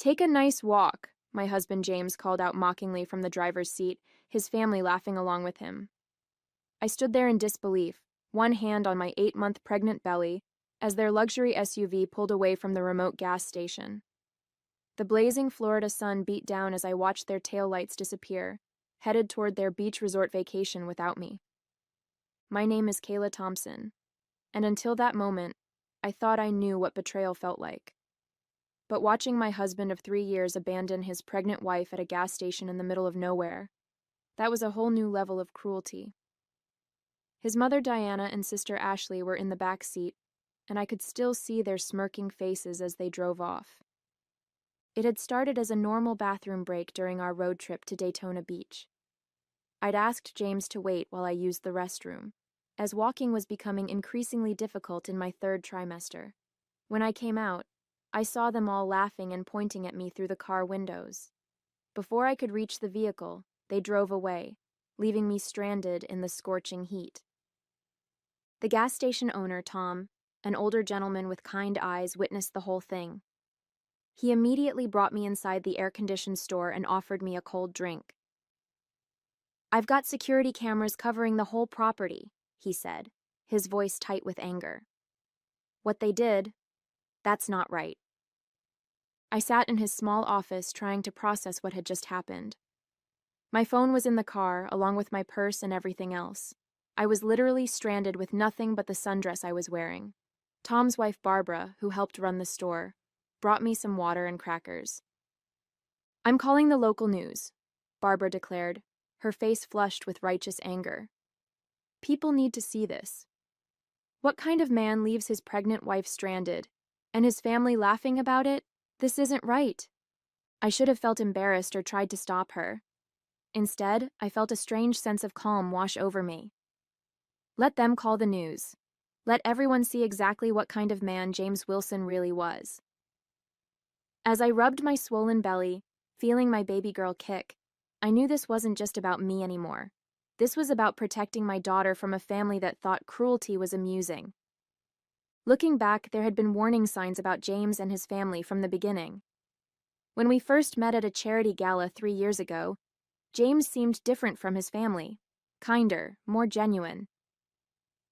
Take a nice walk, my husband James called out mockingly from the driver's seat, his family laughing along with him. I stood there in disbelief, one hand on my 8-month pregnant belly, as their luxury SUV pulled away from the remote gas station. The blazing Florida sun beat down as I watched their taillights disappear, headed toward their beach resort vacation without me. My name is Kayla Thompson, and until that moment, I thought I knew what betrayal felt like. But watching my husband of 3 years abandon his pregnant wife at a gas station in the middle of nowhere, that was a whole new level of cruelty. His mother Diana and sister Ashley were in the back seat, and I could still see their smirking faces as they drove off. It had started as a normal bathroom break during our road trip to Daytona Beach. I'd asked James to wait while I used the restroom, as walking was becoming increasingly difficult in my 3rd trimester. When I came out, I saw them all laughing and pointing at me through the car windows. Before I could reach the vehicle, they drove away, leaving me stranded in the scorching heat. The gas station owner, Tom, an older gentleman with kind eyes, witnessed the whole thing. He immediately brought me inside the air-conditioned store and offered me a cold drink. "I've got security cameras covering the whole property," he said, his voice tight with anger. "What they did, that's not right." I sat in his small office trying to process what had just happened. My phone was in the car, along with my purse and everything else. I was literally stranded with nothing but the sundress I was wearing. Tom's wife, Barbara, who helped run the store, brought me some water and crackers. "I'm calling the local news," Barbara declared, her face flushed with righteous anger. "People need to see this. What kind of man leaves his pregnant wife stranded, and his family laughing about it? This isn't right." I should have felt embarrassed or tried to stop her. Instead, I felt a strange sense of calm wash over me. Let them call the news. Let everyone see exactly what kind of man James Wilson really was. As I rubbed my swollen belly, feeling my baby girl kick, I knew this wasn't just about me anymore. This was about protecting my daughter from a family that thought cruelty was amusing. Looking back, there had been warning signs about James and his family from the beginning. When we first met at a charity gala 3 years ago, James seemed different from his family, kinder, more genuine.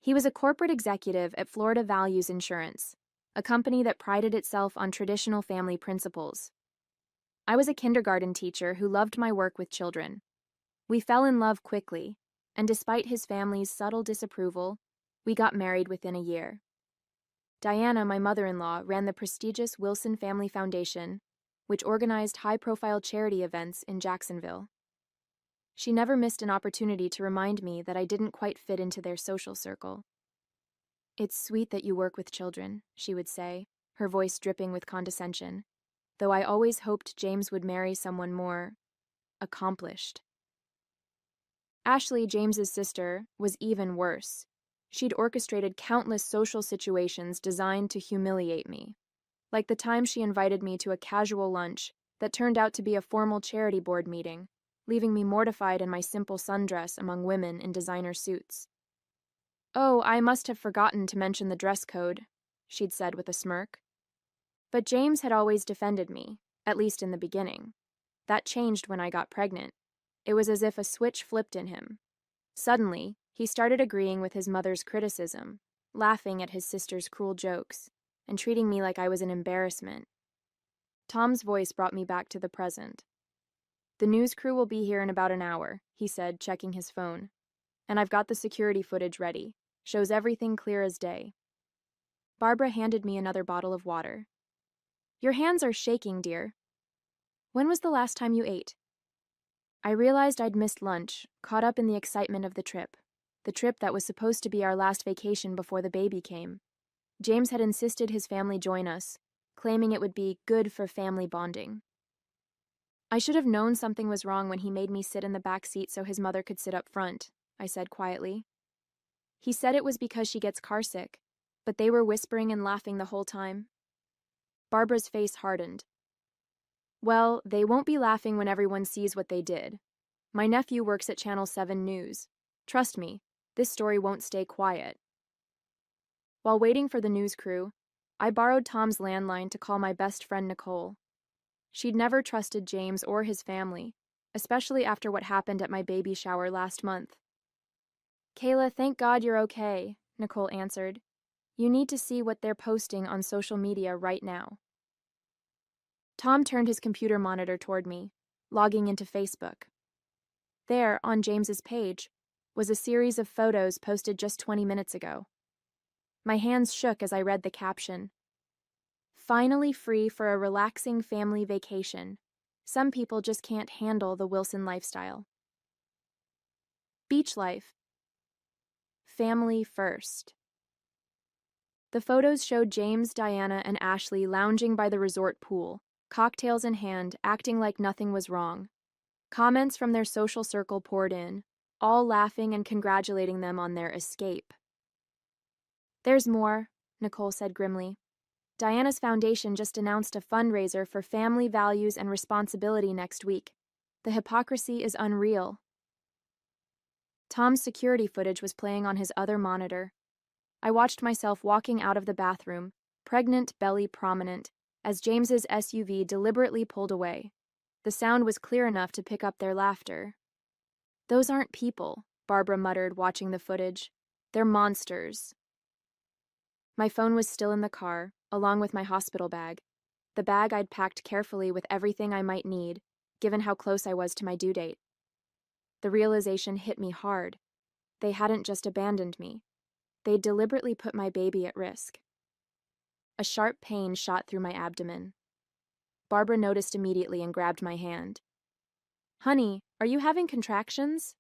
He was a corporate executive at Florida Values Insurance, a company that prided itself on traditional family principles. I was a kindergarten teacher who loved my work with children. We fell in love quickly, and despite his family's subtle disapproval, we got married within a year. Diana, my mother-in-law, ran the prestigious Wilson Family Foundation, which organized high-profile charity events in Jacksonville. She never missed an opportunity to remind me that I didn't quite fit into their social circle. "It's sweet that you work with children," she would say, her voice dripping with condescension, though I always hoped James would marry someone more accomplished. Ashley, James's sister, was even worse. She'd orchestrated countless social situations designed to humiliate me, like the time she invited me to a casual lunch that turned out to be a formal charity board meeting, leaving me mortified in my simple sundress among women in designer suits. "Oh, I must have forgotten to mention the dress code," she'd said with a smirk. But James had always defended me, at least in the beginning. That changed when I got pregnant. It was as if a switch flipped in him. Suddenly, he started agreeing with his mother's criticism, laughing at his sister's cruel jokes, and treating me like I was an embarrassment. Tom's voice brought me back to the present. "The news crew will be here in about an hour," he said, checking his phone. "And I've got the security footage ready. Shows everything clear as day." Barbara handed me another bottle of water. "Your hands are shaking, dear. When was the last time you ate?" I realized I'd missed lunch, caught up in the excitement of the trip that was supposed to be our last vacation before the baby came. James had insisted his family join us, claiming it would be good for family bonding. "I should have known something was wrong when he made me sit in the back seat so his mother could sit up front," I said quietly. "He said it was because she gets carsick, but they were whispering and laughing the whole time." Barbara's face hardened. "Well, they won't be laughing when everyone sees what they did. My nephew works at Channel 7 News. Trust me, this story won't stay quiet." While waiting for the news crew, I borrowed Tom's landline to call my best friend Nicole. She'd never trusted James or his family, especially after what happened at my baby shower last month. "Kayla, thank God you're okay," Nicole answered. "You need to see what they're posting on social media right now." Tom turned his computer monitor toward me, logging into Facebook. There, on James's page, was a series of photos posted just 20 minutes ago. My hands shook as I read the caption. "Finally free for a relaxing family vacation. Some people just can't handle the Wilson lifestyle. Beach life. Family first." The photos showed James, Diana, and Ashley lounging by the resort pool, cocktails in hand, acting like nothing was wrong. Comments from their social circle poured in, all laughing and congratulating them on their escape. "There's more," Nicole said grimly. "Diana's foundation just announced a fundraiser for family values and responsibility next week. The hypocrisy is unreal." Tom's security footage was playing on his other monitor. I watched myself walking out of the bathroom, pregnant, belly prominent, as James's SUV deliberately pulled away. The sound was clear enough to pick up their laughter. "Those aren't people," Barbara muttered, watching the footage. "They're monsters." My phone was still in the car, along with my hospital bag, the bag I'd packed carefully with everything I might need, given how close I was to my due date. The realization hit me hard. They hadn't just abandoned me. They'd deliberately put my baby at risk. A sharp pain shot through my abdomen. Barbara noticed immediately and grabbed my hand. "Honey, are you having contractions?"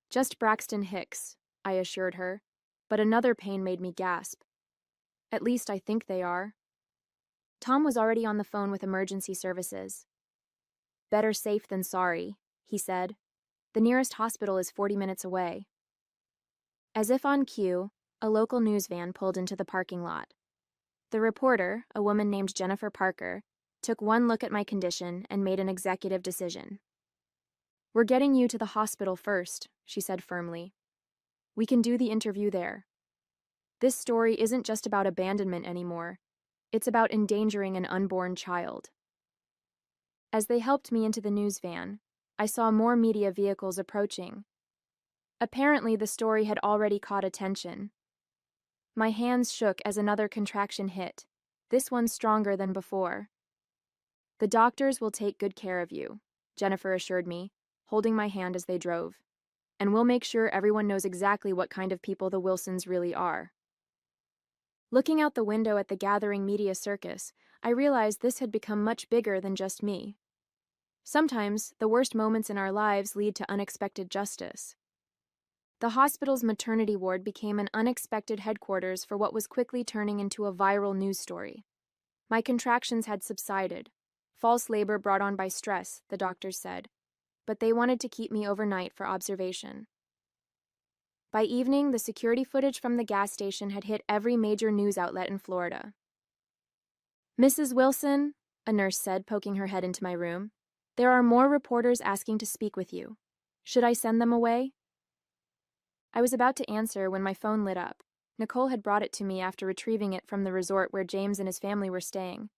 "Just Braxton Hicks," I assured her, but another pain made me gasp. "At least I think they are." Tom was already on the phone with emergency services. "Better safe than sorry," he said. "The nearest hospital is 40 minutes away." As if on cue, a local news van pulled into the parking lot. The reporter, a woman named Jennifer Parker, took one look at my condition and made an executive decision. "We're getting you to the hospital first," she said firmly. "We can do the interview there. This story isn't just about abandonment anymore. It's about endangering an unborn child." As they helped me into the news van, I saw more media vehicles approaching. Apparently, the story had already caught attention. My hands shook as another contraction hit, this one stronger than before. "The doctors will take good care of you," Jennifer assured me, holding my hand as they drove. "And we'll make sure everyone knows exactly what kind of people the Wilsons really are." Looking out the window at the gathering media circus, I realized this had become much bigger than just me. Sometimes, the worst moments in our lives lead to unexpected justice. The hospital's maternity ward became an unexpected headquarters for what was quickly turning into a viral news story. My contractions had subsided. False labor brought on by stress, the doctors said, but they wanted to keep me overnight for observation. By evening, the security footage from the gas station had hit every major news outlet in Florida. "Mrs. Wilson," a nurse said, poking her head into my room, "there are more reporters asking to speak with you. Should I send them away?" I was about to answer when my phone lit up. Nicole had brought it to me after retrieving it from the resort where James and his family were staying.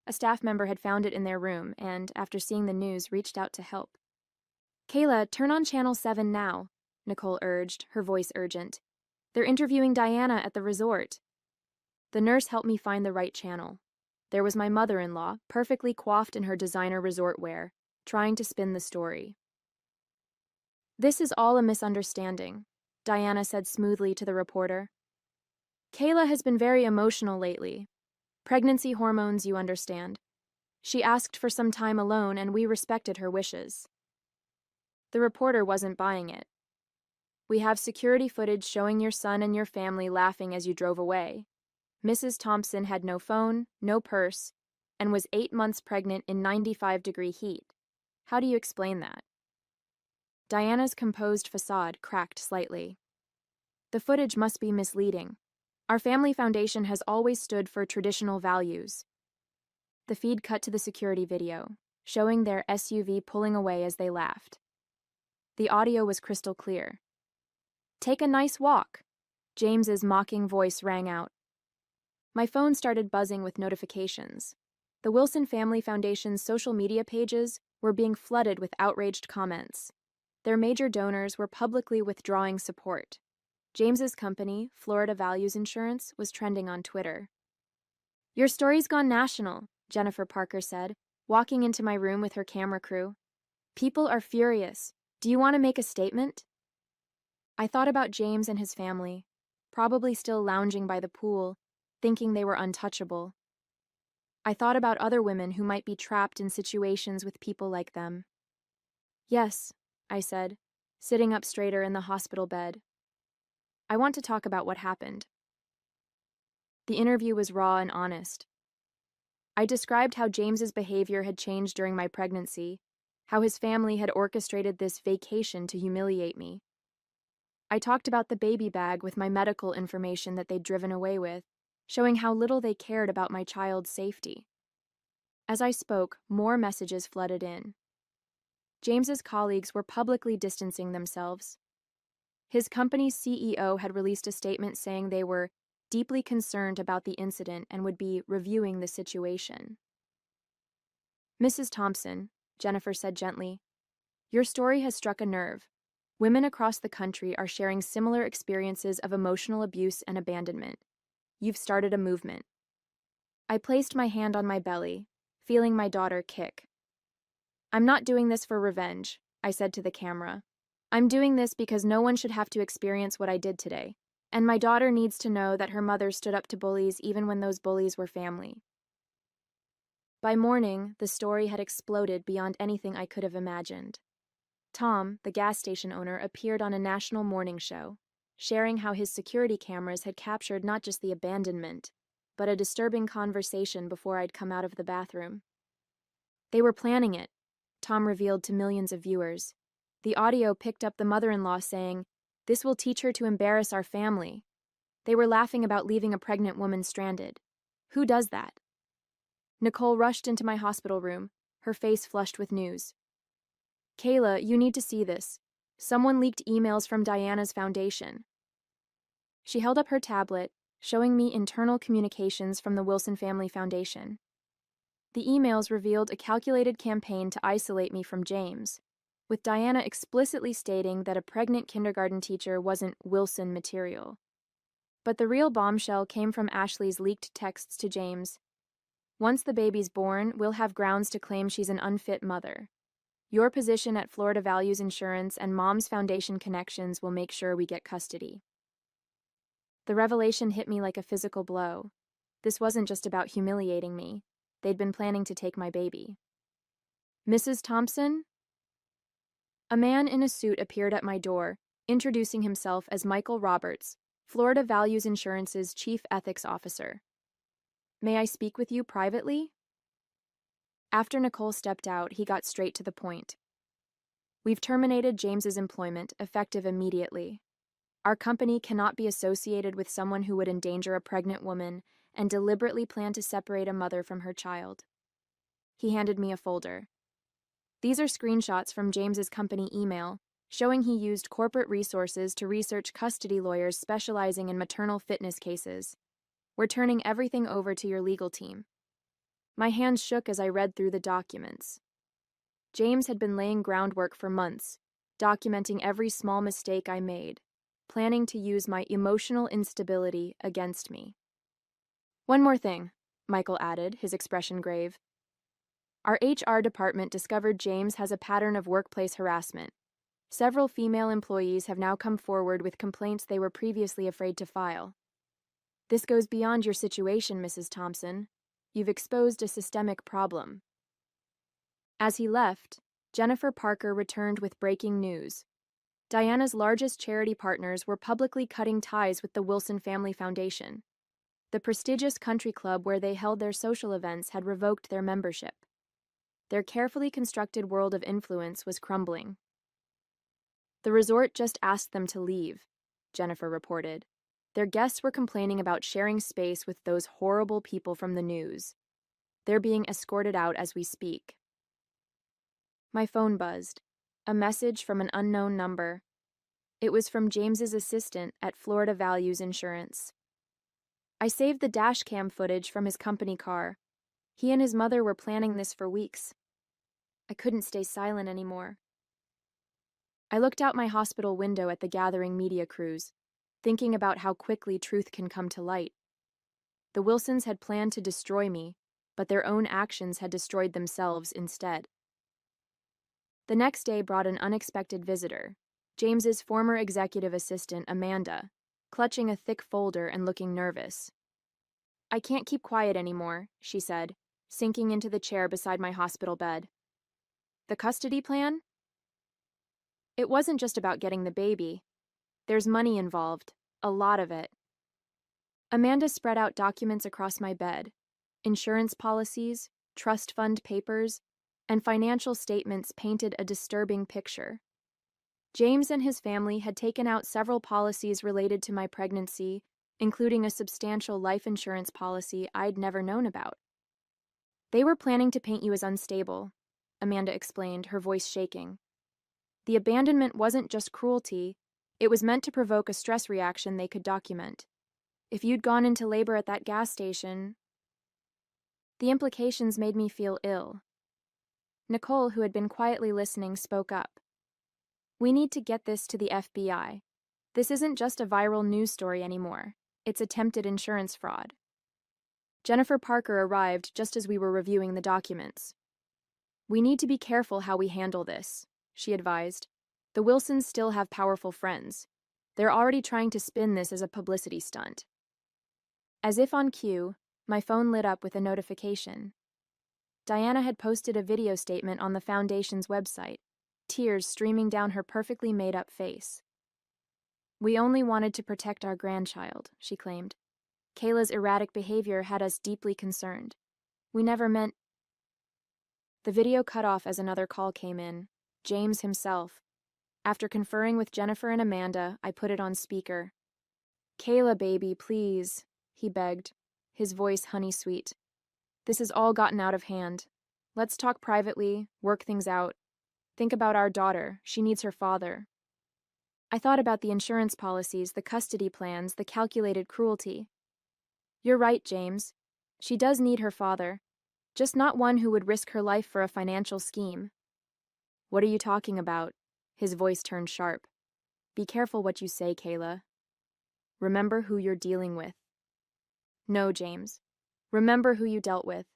A staff member had found it in their room and, after seeing the news, reached out to help. "Kayla, turn on Channel 7 now," Nicole urged, her voice urgent. "They're interviewing Diana at the resort." The nurse helped me find the right channel. There was my mother-in-law, perfectly coiffed in her designer resort wear, trying to spin the story. "This is all a misunderstanding," Diana said smoothly to the reporter. "Kayla has been very emotional lately. Pregnancy hormones, you understand. She asked for some time alone, and we respected her wishes." The reporter wasn't buying it. "We have security footage showing your son and your family laughing as you drove away. Mrs. Thompson had no phone, no purse, and was 8 months pregnant in 95-degree heat. How do you explain that?" Diana's composed facade cracked slightly. "The footage must be misleading. Our family foundation has always stood for traditional values." The feed cut to the security video, showing their SUV pulling away as they laughed. The audio was crystal clear. "Take a nice walk," James's mocking voice rang out. My phone started buzzing with notifications. The Wilson Family Foundation's social media pages were being flooded with outraged comments. Their major donors were publicly withdrawing support. James's company, Florida Values Insurance, was trending on Twitter. "Your story's gone national," Jennifer Parker said, walking into my room with her camera crew. "People are furious. Do you want to make a statement?" I thought about James and his family, probably still lounging by the pool, thinking they were untouchable. I thought about other women who might be trapped in situations with people like them. "Yes," I said, sitting up straighter in the hospital bed. "I want to talk about what happened." The interview was raw and honest. I described how James's behavior had changed during my pregnancy, how his family had orchestrated this vacation to humiliate me. I talked about the baby bag with my medical information that they'd driven away with, showing how little they cared about my child's safety. As I spoke, more messages flooded in. James's colleagues were publicly distancing themselves. His company's CEO had released a statement saying they were deeply concerned about the incident and would be reviewing the situation. "Mrs. Thompson," Jennifer said gently, "your story has struck a nerve. Women across the country are sharing similar experiences of emotional abuse and abandonment. You've started a movement." I placed my hand on my belly, feeling my daughter kick. "I'm not doing this for revenge," I said to the camera. "I'm doing this because no one should have to experience what I did today. And my daughter needs to know that her mother stood up to bullies even when those bullies were family." By morning, the story had exploded beyond anything I could have imagined. Tom, the gas station owner, appeared on a national morning show, sharing how his security cameras had captured not just the abandonment, but a disturbing conversation before I'd come out of the bathroom. "They were planning it," Tom revealed to millions of viewers. The audio picked up the mother-in-law saying, "This will teach her to embarrass our family." They were laughing about leaving a pregnant woman stranded. Who does that? Nicole rushed into my hospital room, her face flushed with news. "Kayla, you need to see this. Someone leaked emails from Diana's foundation." She held up her tablet, showing me internal communications from the Wilson Family Foundation. The emails revealed a calculated campaign to isolate me from James, with Diana explicitly stating that a pregnant kindergarten teacher wasn't Wilson material. But the real bombshell came from Ashley's leaked texts to James. "Once the baby's born, we'll have grounds to claim she's an unfit mother. Your position at Florida Values Insurance and Mom's Foundation connections will make sure we get custody." The revelation hit me like a physical blow. This wasn't just about humiliating me. They'd been planning to take my baby. "Mrs. Thompson?" A man in a suit appeared at my door, introducing himself as Michael Roberts, Florida Values Insurance's Chief Ethics Officer. "May I speak with you privately?" After Nicole stepped out, he got straight to the point. "We've terminated James's employment, effective immediately. Our company cannot be associated with someone who would endanger a pregnant woman and deliberately plan to separate a mother from her child." He handed me a folder. These are screenshots from James's company email, showing he used corporate resources to research custody lawyers specializing in maternal fitness cases. "We're turning everything over to your legal team." My hands shook as I read through the documents. James had been laying groundwork for months, documenting every small mistake I made, planning to use my emotional instability against me. "One more thing," Michael added, his expression grave. "Our HR department discovered James has a pattern of workplace harassment. Several female employees have now come forward with complaints they were previously afraid to file. This goes beyond your situation, Mrs. Thompson. You've exposed a systemic problem." As he left, Jennifer Parker returned with breaking news. Diana's largest charity partners were publicly cutting ties with the Wilson Family Foundation. The prestigious country club where they held their social events had revoked their membership. Their carefully constructed world of influence was crumbling. "The resort just asked them to leave," Jennifer reported. "Their guests were complaining about sharing space with those horrible people from the news. They're being escorted out as we speak." My phone buzzed. A message from an unknown number. It was from James's assistant at Florida Values Insurance. I saved the dash cam footage from his company car. He and his mother were planning this for weeks. I couldn't stay silent anymore. I looked out my hospital window at the gathering media crews, thinking about how quickly truth can come to light. The Wilsons had planned to destroy me, but their own actions had destroyed themselves instead. The next day brought an unexpected visitor, James's former executive assistant, Amanda, clutching a thick folder and looking nervous. "I can't keep quiet anymore," she said, sinking into the chair beside my hospital bed. "The custody plan? It wasn't just about getting the baby. There's money involved, a lot of it." Amanda spread out documents across my bed, insurance policies, trust fund papers, and financial statements painted a disturbing picture. James and his family had taken out several policies related to my pregnancy, including a substantial life insurance policy I'd never known about. "They were planning to paint you as unstable," Amanda explained, her voice shaking. "The abandonment wasn't just cruelty, it was meant to provoke a stress reaction they could document. If you'd gone into labor at that gas station..." The implications made me feel ill. Nicole, who had been quietly listening, spoke up. "We need to get this to the FBI. This isn't just a viral news story anymore. It's attempted insurance fraud." Jennifer Parker arrived just as we were reviewing the documents. "We need to be careful how we handle this," she advised. "The Wilsons still have powerful friends. They're already trying to spin this as a publicity stunt." As if on cue, my phone lit up with a notification. Diana had posted a video statement on the Foundation's website, tears streaming down her perfectly made-up face. "We only wanted to protect our grandchild," she claimed. "Kayla's erratic behavior had us deeply concerned. We never meant..." The video cut off as another call came in, James himself. After conferring with Jennifer and Amanda, I put it on speaker. "Kayla, baby, please," he begged, his voice honey-sweet. "This has all gotten out of hand. Let's talk privately, work things out. Think about our daughter. She needs her father." I thought about the insurance policies, the custody plans, the calculated cruelty. "You're right, James. She does need her father, just not one who would risk her life for a financial scheme." "What are you talking about?" His voice turned sharp. "Be careful what you say, Kayla. Remember who you're dealing with." "No, James. Remember who you dealt with.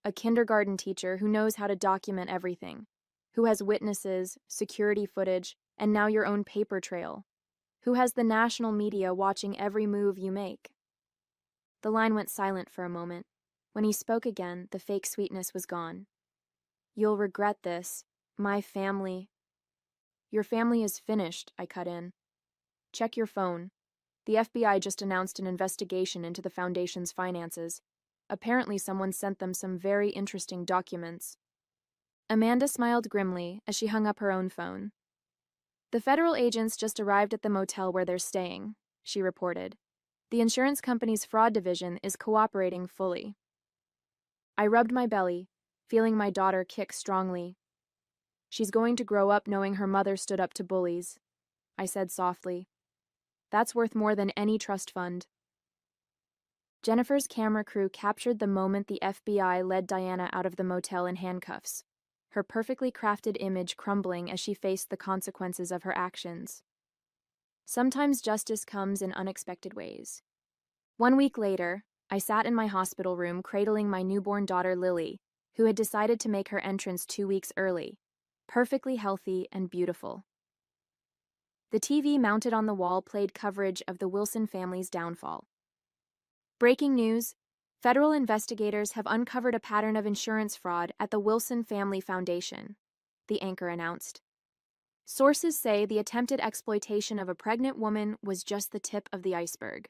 A kindergarten teacher who knows how to document everything, who has witnesses, security footage, and now your own paper trail, who has the national media watching every move you make." The line went silent for a moment. When he spoke again, the fake sweetness was gone. "You'll regret this. My family..." "Your family is finished," I cut in. "Check your phone. The FBI just announced an investigation into the Foundation's finances. Apparently someone sent them some very interesting documents." Amanda smiled grimly as she hung up her own phone. "The federal agents just arrived at the motel where they're staying," she reported. "The insurance company's fraud division is cooperating fully." I rubbed my belly, feeling my daughter kick strongly. "She's going to grow up knowing her mother stood up to bullies," I said softly. "That's worth more than any trust fund." Jennifer's camera crew captured the moment the FBI led Diana out of the motel in handcuffs, her perfectly crafted image crumbling as she faced the consequences of her actions. Sometimes justice comes in unexpected ways. 1 week later, I sat in my hospital room cradling my newborn daughter Lily, who had decided to make her entrance 2 weeks early, perfectly healthy and beautiful. The TV mounted on the wall played coverage of the Wilson family's downfall. "Breaking news: federal investigators have uncovered a pattern of insurance fraud at the Wilson Family Foundation," the anchor announced. "Sources say the attempted exploitation of a pregnant woman was just the tip of the iceberg."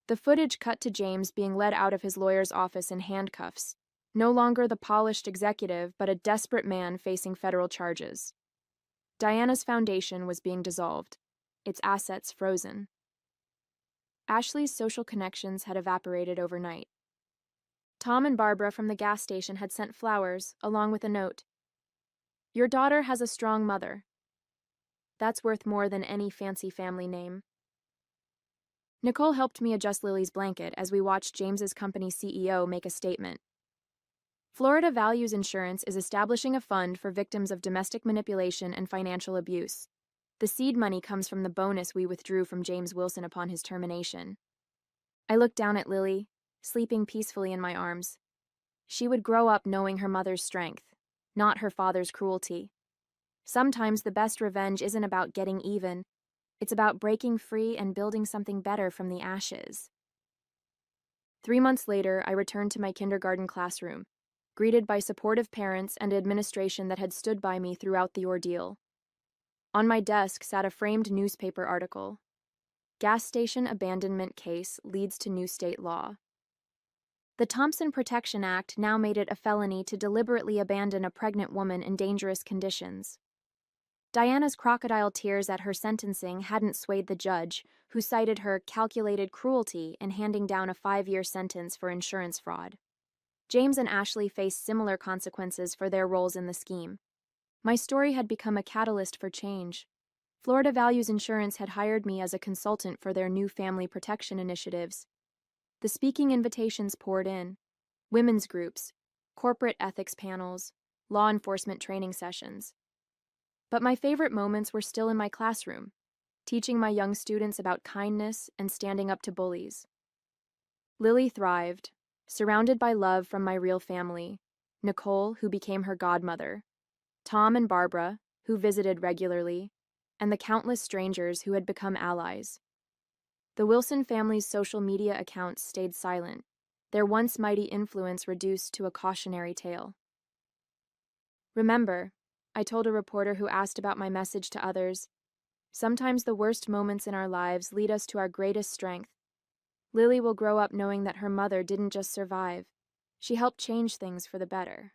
The footage cut to James being led out of his lawyer's office in handcuffs, no longer the polished executive but a desperate man facing federal charges. Diana's foundation was being dissolved, its assets frozen. Ashley's social connections had evaporated overnight. Tom and Barbara from the gas station had sent flowers, along with a note. "Your daughter has a strong mother. That's worth more than any fancy family name." Nicole helped me adjust Lily's blanket as we watched James's company CEO make a statement. Florida Values Insurance is establishing a fund for victims of domestic manipulation and financial abuse. The seed money comes from the bonus we withdrew from James Wilson upon his termination. I looked down at Lily, sleeping peacefully in my arms. She would grow up knowing her mother's strength, not her father's cruelty. Sometimes the best revenge isn't about getting even, it's about breaking free and building something better from the ashes. 3 months later, I returned to my kindergarten classroom, greeted by supportive parents and administration that had stood by me throughout the ordeal. On my desk sat a framed newspaper article. Gas station abandonment case leads to new state law. The Thompson Protection Act now made it a felony to deliberately abandon a pregnant woman in dangerous conditions. Diana's crocodile tears at her sentencing hadn't swayed the judge, who cited her calculated cruelty in handing down a 5-year sentence for insurance fraud. James and Ashley faced similar consequences for their roles in the scheme. My story had become a catalyst for change. Florida Values Insurance had hired me as a consultant for their new family protection initiatives. The speaking invitations poured in: women's groups, corporate ethics panels, law enforcement training sessions. But my favorite moments were still in my classroom, teaching my young students about kindness and standing up to bullies. Lily thrived, surrounded by love from my real family: Nicole, who became her godmother, Tom and Barbara, who visited regularly, and the countless strangers who had become allies. The Wilson family's social media accounts stayed silent, their once mighty influence reduced to a cautionary tale. Remember, I told a reporter who asked about my message to others, sometimes the worst moments in our lives lead us to our greatest strength. Lily will grow up knowing that her mother didn't just survive, she helped change things for the better.